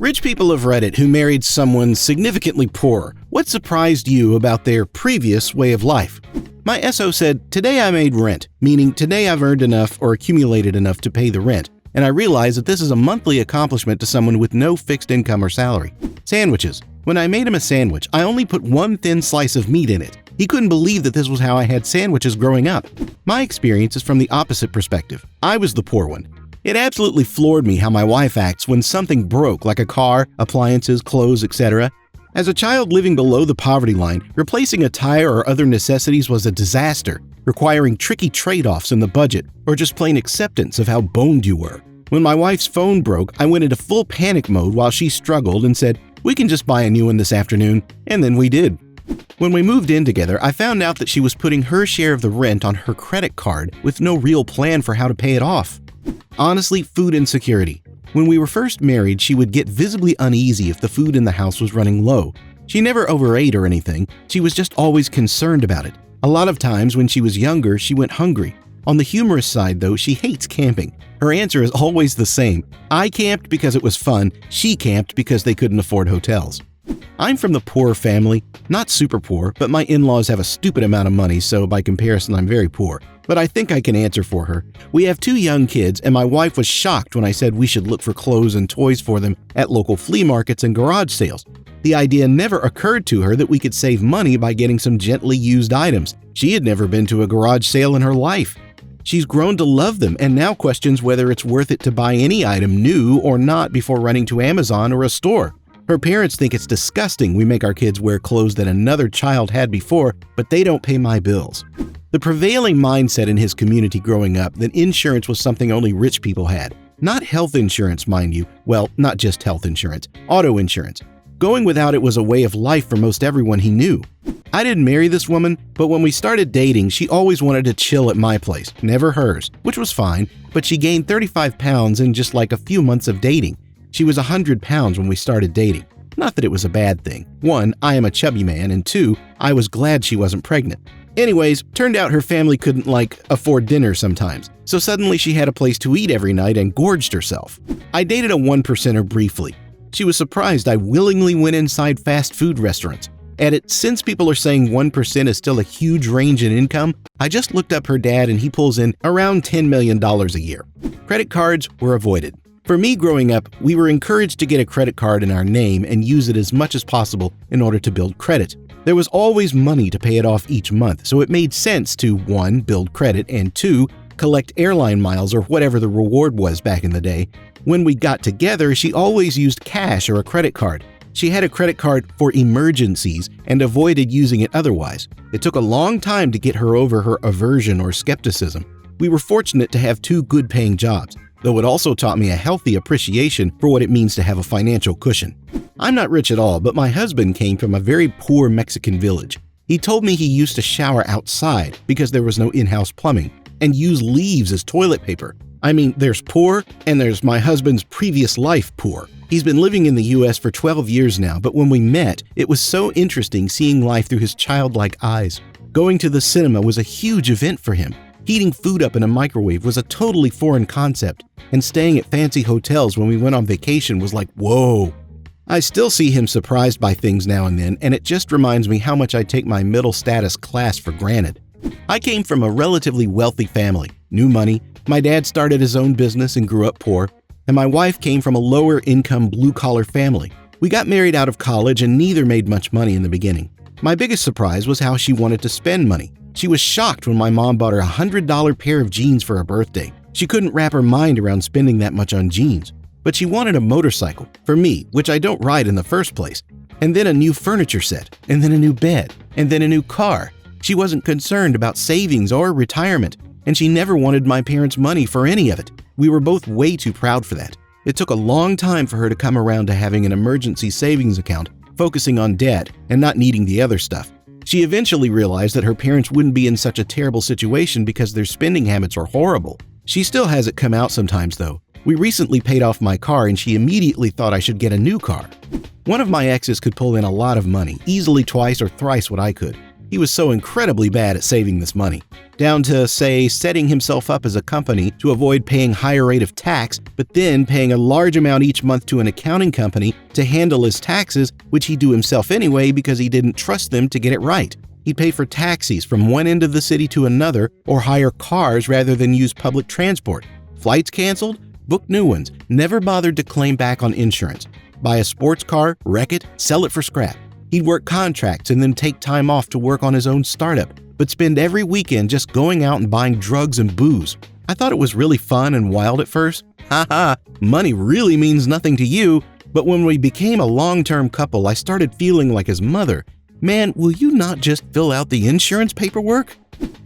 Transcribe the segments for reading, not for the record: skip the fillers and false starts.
Rich people of Reddit who married someone significantly poorer. What surprised you about their previous way of life? My SO said, "Today I made rent," meaning today I've earned enough or accumulated enough to pay the rent. And I realized that this is a monthly accomplishment to someone with no fixed income or salary. Sandwiches. When I made him a sandwich, I only put one thin slice of meat in it. He couldn't believe that this was how I had sandwiches growing up. My experience is from the opposite perspective. I was the poor one. It absolutely floored me how my wife acts when something broke, like a car, appliances, clothes, etc. As a child living below the poverty line, replacing a tire or other necessities was a disaster, requiring tricky trade-offs in the budget or just plain acceptance of how boned you were. When my wife's phone broke, I went into full panic mode while she struggled and said, "We can just buy a new one this afternoon," and then we did. When we moved in together, I found out that she was putting her share of the rent on her credit card with no real plan for how to pay it off. Honestly, food insecurity. When we were first married, she would get visibly uneasy if the food in the house was running low. She never overate or anything, she was just always concerned about it. A lot of times when she was younger, she went hungry. On the humorous side though, she hates camping. Her answer is always the same. I camped because it was fun, she camped because they couldn't afford hotels. I'm from the poor family, not super poor, but my in-laws have a stupid amount of money, so by comparison I'm very poor. But I think I can answer for her. We have 2 young kids, and my wife was shocked when I said we should look for clothes and toys for them at local flea markets and garage sales. The idea never occurred to her that we could save money by getting some gently used items. She had never been to a garage sale in her life. She's grown to love them and now questions whether it's worth it to buy any item new or not before running to Amazon or a store. Her parents think it's disgusting we make our kids wear clothes that another child had before, but they don't pay my bills. The prevailing mindset in his community growing up that insurance was something only rich people had. Not health insurance, mind you. Well, not just health insurance, auto insurance. Going without it was a way of life for most everyone he knew. I didn't marry this woman, but when we started dating, she always wanted to chill at my place, never hers, which was fine, but she gained 35 pounds in just like a few months of dating. She was 100 pounds when we started dating. Not that it was a bad thing. 1, I am a chubby man, and 2, I was glad she wasn't pregnant. Anyways, turned out her family couldn't, afford dinner sometimes, so suddenly she had a place to eat every night and gorged herself. I dated a 1%er briefly. She was surprised I willingly went inside fast food restaurants. Since people are saying 1% is still a huge range in income, I just looked up her dad and he pulls in around $10 million a year. Credit cards were avoided. For me growing up, we were encouraged to get a credit card in our name and use it as much as possible in order to build credit. There was always money to pay it off each month, so it made sense to 1, build credit, and 2, collect airline miles or whatever the reward was back in the day. When we got together, she always used cash or a credit card. She had a credit card for emergencies and avoided using it otherwise. It took a long time to get her over her aversion or skepticism. We were fortunate to have 2 good-paying jobs, though it also taught me a healthy appreciation for what it means to have a financial cushion. I'm not rich at all, but my husband came from a very poor Mexican village. He told me he used to shower outside because there was no in-house plumbing and use leaves as toilet paper. I mean, there's poor and there's my husband's previous life poor. He's been living in the US for 12 years now, but when we met, it was so interesting seeing life through his childlike eyes. Going to the cinema was a huge event for him. Heating food up in a microwave was a totally foreign concept, and staying at fancy hotels when we went on vacation was like, whoa. I still see him surprised by things now and then, and it just reminds me how much I take my middle status class for granted. I came from a relatively wealthy family, new money, my dad started his own business and grew up poor, and my wife came from a lower income blue-collar family. We got married out of college and neither made much money in the beginning. My biggest surprise was how she wanted to spend money. She was shocked when my mom bought her a $100 pair of jeans for her birthday. She couldn't wrap her mind around spending that much on jeans. But she wanted a motorcycle, for me, which I don't ride in the first place, and then a new furniture set, and then a new bed, and then a new car. She wasn't concerned about savings or retirement, and she never wanted my parents' money for any of it. We were both way too proud for that. It took a long time for her to come around to having an emergency savings account, focusing on debt and not needing the other stuff. She eventually realized that her parents wouldn't be in such a terrible situation because their spending habits are horrible. She still has it come out sometimes though. We recently paid off my car and she immediately thought I should get a new car. One of my exes could pull in a lot of money, easily twice or thrice what I could. He was so incredibly bad at saving this money. down to, say, setting himself up as a company to avoid paying higher rate of tax, but then paying a large amount each month to an accounting company to handle his taxes, which he'd do himself anyway because he didn't trust them to get it right. He'd pay for taxis from one end of the city to another or hire cars rather than use public transport. Flights canceled? Book new ones. Never bothered to claim back on insurance. Buy a sports car, wreck it, sell it for scrap. He'd work contracts and then take time off to work on his own startup, but spend every weekend just going out and buying drugs and booze. I thought it was really fun and wild at first. Haha, money really means nothing to you. But when we became a long-term couple, I started feeling like his mother. Man, will you not just fill out the insurance paperwork?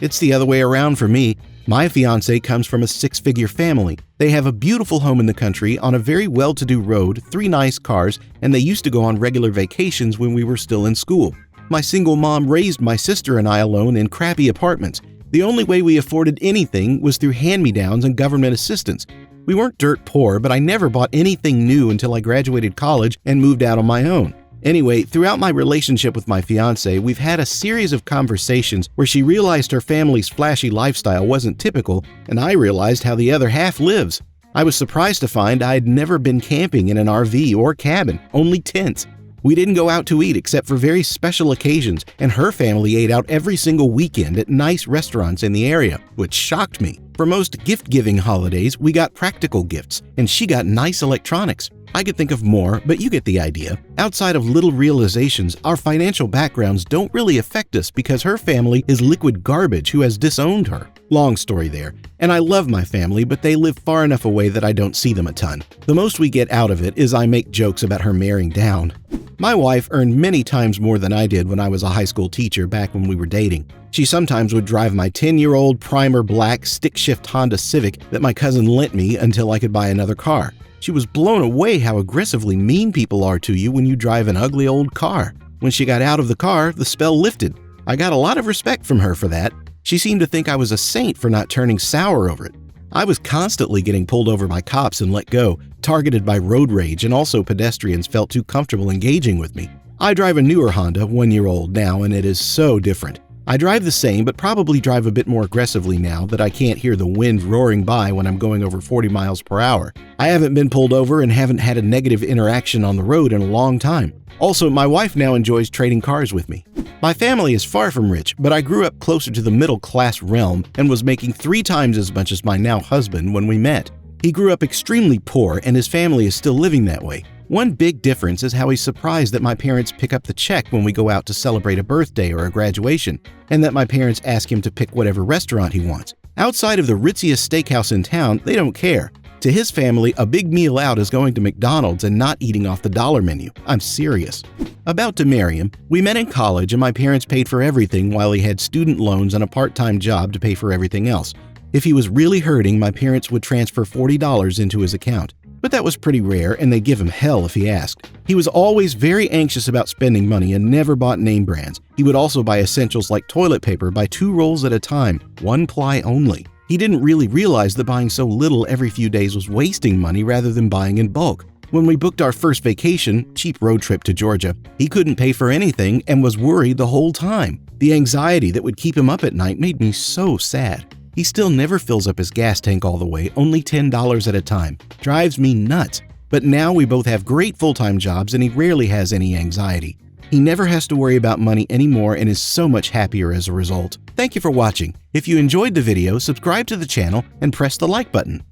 It's the other way around for me. My fiancé comes from a six-figure family. They have a beautiful home in the country on a very well-to-do road, 3 nice cars, and they used to go on regular vacations when we were still in school. My single mom raised my sister and I alone in crappy apartments. The only way we afforded anything was through hand-me-downs and government assistance. We weren't dirt poor, but I never bought anything new until I graduated college and moved out on my own. Anyway, throughout my relationship with my fiancé, we've had a series of conversations where she realized her family's flashy lifestyle wasn't typical, and I realized how the other half lives. I was surprised to find I had never been camping in an RV or cabin, only tents. We didn't go out to eat except for very special occasions, and her family ate out every single weekend at nice restaurants in the area, which shocked me. For most gift-giving holidays, we got practical gifts, and she got nice electronics. I could think of more, but you get the idea. Outside of little realizations, our financial backgrounds don't really affect us because her family is liquid garbage who has disowned her. Long story there. And I love my family, but they live far enough away that I don't see them a ton. The most we get out of it is I make jokes about her marrying down. My wife earned many times more than I did when I was a high school teacher back when we were dating. She sometimes would drive my 10-year-old primer black stick-shift Honda Civic that my cousin lent me until I could buy another car. She was blown away how aggressively mean people are to you when you drive an ugly old car. When she got out of the car, the spell lifted. I got a lot of respect from her for that. She seemed to think I was a saint for not turning sour over it. I was constantly getting pulled over by cops and let go, targeted by road rage, and also pedestrians felt too comfortable engaging with me. I drive a newer Honda, 1-year-old now, and it is so different. I drive the same, but probably drive a bit more aggressively now that I can't hear the wind roaring by when I'm going over 40 miles per hour. I haven't been pulled over and haven't had a negative interaction on the road in a long time. Also, my wife now enjoys trading cars with me. My family is far from rich, but I grew up closer to the middle-class realm and was making 3 times as much as my now husband when we met. He grew up extremely poor and his family is still living that way. One big difference is how he's surprised that my parents pick up the check when we go out to celebrate a birthday or a graduation, and that my parents ask him to pick whatever restaurant he wants. Outside of the ritziest steakhouse in town, they don't care. To his family, a big meal out is going to McDonald's and not eating off the dollar menu. I'm serious. About to marry him, we met in college and my parents paid for everything while he had student loans and a part-time job to pay for everything else. If he was really hurting, my parents would transfer $40 into his account. But that was pretty rare, and they'd give him hell if he asked. He was always very anxious about spending money and never bought name brands. He would also buy essentials like toilet paper by 2 rolls at a time, 1 ply only. He didn't really realize that buying so little every few days was wasting money rather than buying in bulk. When we booked our first vacation, cheap road trip to Georgia, he couldn't pay for anything and was worried the whole time. The anxiety that would keep him up at night made me so sad. He still never fills up his gas tank all the way, only $10 at a time. Drives me nuts. But now we both have great full-time jobs and he rarely has any anxiety. He never has to worry about money anymore and is so much happier as a result. Thank you for watching. If you enjoyed the video, subscribe to the channel and press the like button.